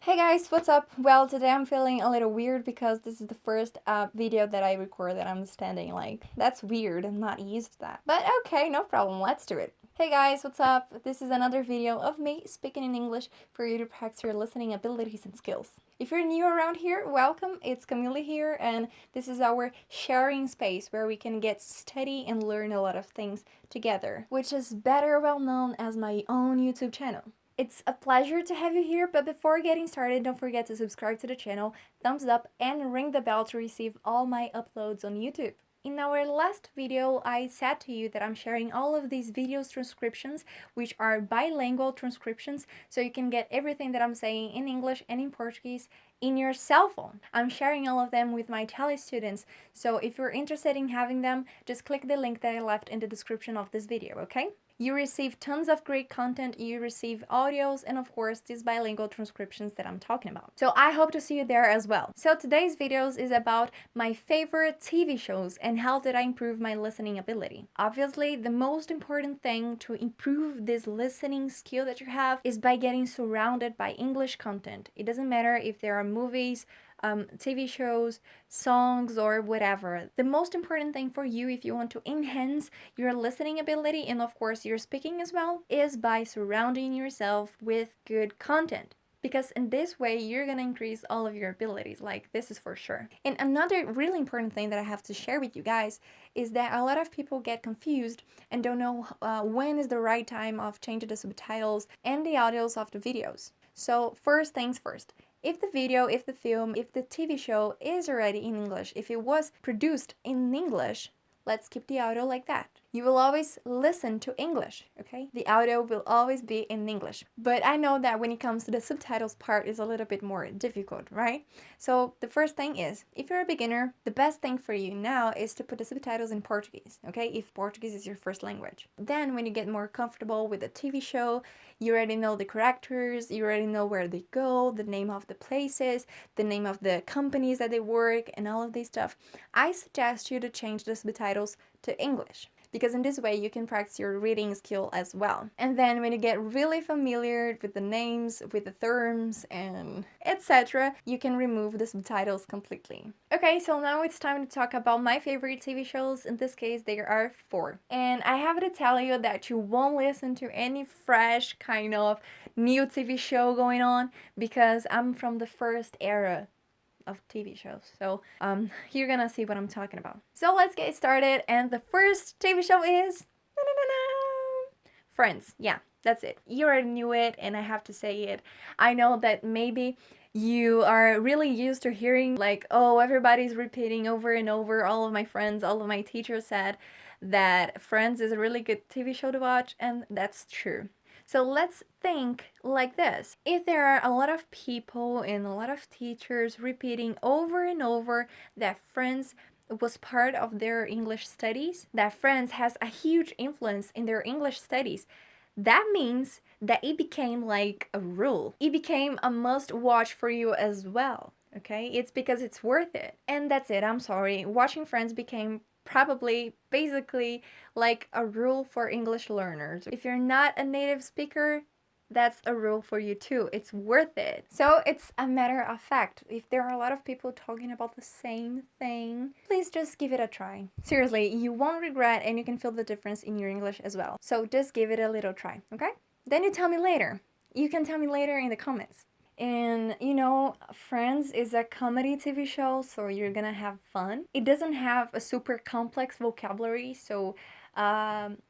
Hey guys, what's up? Well, today I'm feeling a little weird because this is the first video that I record that I'm standing like. That's weird, I'm not used to that. But okay, no problem, let's do it. Hey guys, what's up? This is another video of me speaking in English for you to practice your listening abilities and skills. If you're new around here, welcome, it's Camila here, and this is our sharing space where we can get study and learn a lot of things together, which is better well known as my own YouTube channel. It's a pleasure to have you here, but before getting started, don't forget to subscribe to the channel, thumbs up, and ring the bell to receive all my uploads on YouTube. In our last video, I said to you that I'm sharing all of these videos transcriptions, which are bilingual transcriptions, so you can get everything that I'm saying in English and in Portuguese in your cell phone. I'm sharing all of them with my tele students, so if you're interested in having them, just click the link that I left in the description of this video, okay? You receive tons of great content, you receive audios, and of course these bilingual transcriptions that I'm talking about. So I hope to see you there as well. So today's videos is about my favorite TV shows and how did I improve my listening ability. Obviously, the most important thing to improve this listening skill that you have is by getting surrounded by English content. It doesn't matter if there are movies, TV shows, songs, or whatever. The most important thing for you if you want to enhance your listening ability and of course your speaking as well is by surrounding yourself with good content. Because in this way, you're gonna increase all of your abilities, like this is for sure. And another really important thing that I have to share with you guys is that a lot of people get confused and don't know when is the right time of changing the subtitles and the audios of the videos. So first things first. If the video, if the film, if the TV show is already in English, if it was produced in English, let's keep the audio like that. You will always listen to English, okay? The audio will always be in English. But I know that when it comes to the subtitles part is a little bit more difficult, right? So the first thing is, if you're a beginner, the best thing for you now is to put the subtitles in Portuguese, okay? If Portuguese is your first language. Then when you get more comfortable with the TV show, you already know the characters, you already know where they go, the name of the places, the name of the companies that they work, and all of this stuff. I suggest you to change the subtitles to English, because in this way you can practice your reading skill as well. And then when you get really familiar with the names, with the terms, and etc., you can remove the subtitles completely. Okay, so now it's time to talk about my favorite TV shows. In this case, there are 4. And I have to tell you that you won't listen to any fresh kind of new TV show going on, because I'm from the first era of TV shows. So you're gonna see what I'm talking about. So let's get started, and the first TV show is Friends. Yeah, that's it. You already knew it, and I have to say it. I know that maybe you are really used to hearing like, oh, everybody's repeating over and over. All of my friends, all of my teachers said that Friends is a really good TV show to watch, and that's true. So let's think like this. If there are a lot of people and a lot of teachers repeating over and over that Friends was part of their English studies, that Friends has a huge influence in their English studies, that means that it became like a rule. It became a must watch for you as well, okay? It's because it's worth it. And that's it, I'm sorry. Watching Friends became probably basically like a rule for English learners. If you're not a native speaker, that's a rule for you too. It's worth it. So it's a matter of fact. If there are a lot of people talking about the same thing, please just give it a try. Seriously, you won't regret, and you can feel the difference in your English as well. So just give it a little try, okay? Then you tell me later. You can tell me later in the comments. And you know, Friends is a comedy TV show, so you're gonna have fun. It doesn't have a super complex vocabulary, so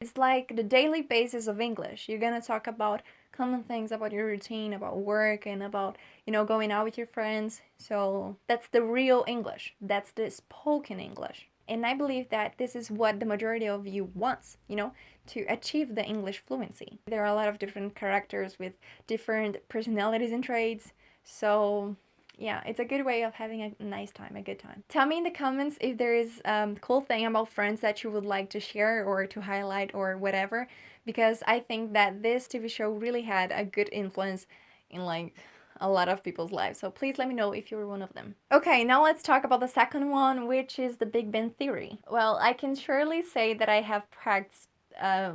it's like the daily basis of English. You're gonna talk about common things about your routine, about work, and about, you know, going out with your friends. So that's the real English. That's the spoken English. And I believe that this is what the majority of you wants, you know, to achieve the English fluency. There are a lot of different characters with different personalities and traits. So yeah, it's a good way of having a nice time, a good time. Tell me in the comments if there is a cool thing about Friends that you would like to share or to highlight or whatever, because I think that this TV show really had a good influence in like a lot of people's lives. So please let me know if you're one of them. Okay, now let's talk about the second one, which is the Big Bang Theory. Well, I can surely say that I have practiced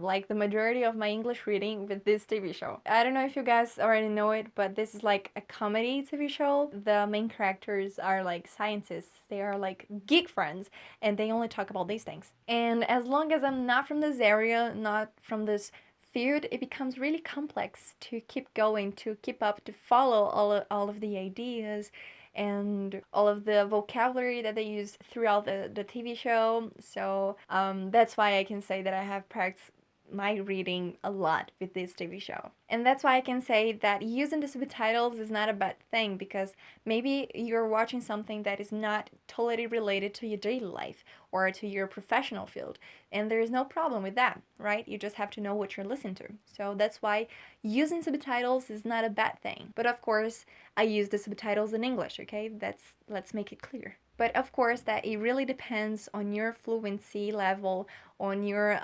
like the majority of my English reading with this TV show. I don't know if you guys already know it, but this is like a comedy TV show. The main characters are like scientists. They are like geek friends, and they only talk about these things. And as long as I'm not from this area, not from this field, it becomes really complex to keep going, to keep up, to follow all of the ideas and all of the vocabulary that they use throughout the TV show. So that's why I can say that I have practiced my reading a lot with this TV show. And that's why I can say that using the subtitles is not a bad thing, because maybe you're watching something that is not totally related to your daily life or to your professional field, and there is no problem with that, right? You just have to know what you're listening to. So that's why using subtitles is not a bad thing. But of course, I use the subtitles in English, okay? Let's make it clear. But of course, that it really depends on your fluency level, on your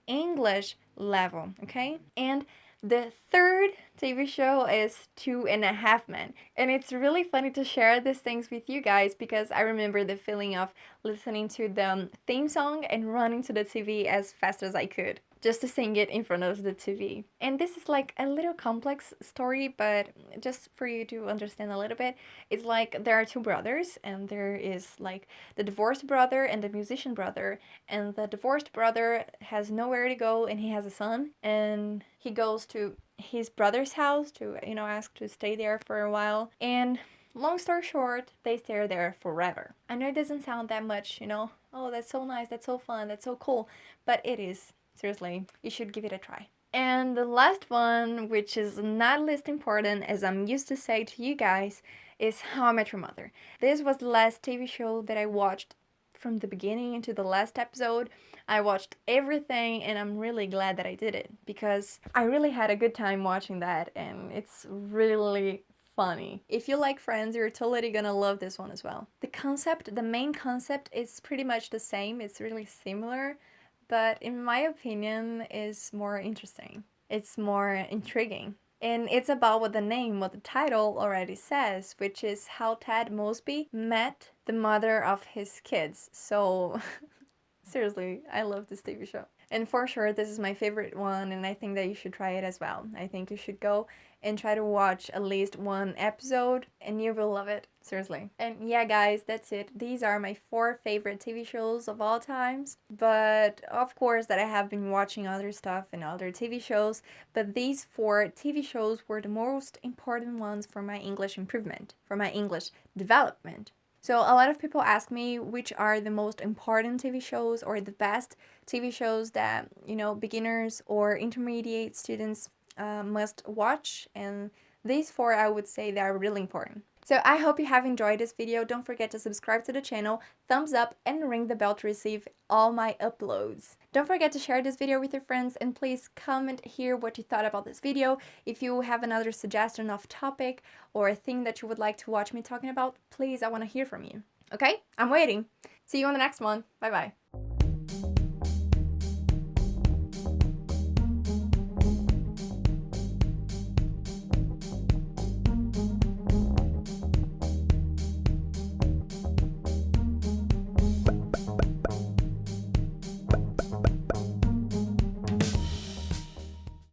English level, okay? And the third TV show is 2.5 Men. And it's really funny to share these things with you guys, because I remember the feeling of listening to the theme song and running to the TV as fast as I could, just to sing it in front of the TV. And this is like a little complex story, but just for you to understand a little bit, it's like there are two brothers, and there is like the divorced brother and the musician brother. And the divorced brother has nowhere to go, and he has a son, and he goes to his brother's house to, ask to stay there for a while. And long story short, they stay there forever. I know it doesn't sound that much, oh, that's so nice, that's so fun, that's so cool, but it is. Seriously, you should give it a try. And the last one, which is not least important, as I'm used to say to you guys, is How I Met Your Mother. This was the last TV show that I watched from the beginning into the last episode. I watched everything, and I'm really glad that I did it, because I really had a good time watching that, and it's really funny. If you like Friends, you're totally gonna love this one as well. The main concept is pretty much the same. It's really similar, but in my opinion, is more interesting. It's more intriguing. And it's about what the title already says, which is how Ted Mosby met the mother of his kids. So, seriously, I love this TV show. And for sure, this is my favorite one, and I think that you should try it as well. I think you should go and try to watch at least one episode, and you will love it. Seriously. And yeah, guys, that's it. These are my 4 favorite TV shows of all times. But of course that I have been watching other stuff and other TV shows, but these 4 TV shows were the most important ones for my English improvement, for my English development. So a lot of people ask me which are the most important TV shows or the best TV shows that, beginners or intermediate students must watch. And these 4, I would say, they are really important. So I hope you have enjoyed this video. Don't forget to subscribe to the channel, thumbs up, and ring the bell to receive all my uploads. Don't forget to share this video with your friends, and please comment here what you thought about this video. If you have another suggestion of topic or a thing that you would like to watch me talking about, please, I want to hear from you. Okay? I'm waiting. See you on the next one. Bye-bye.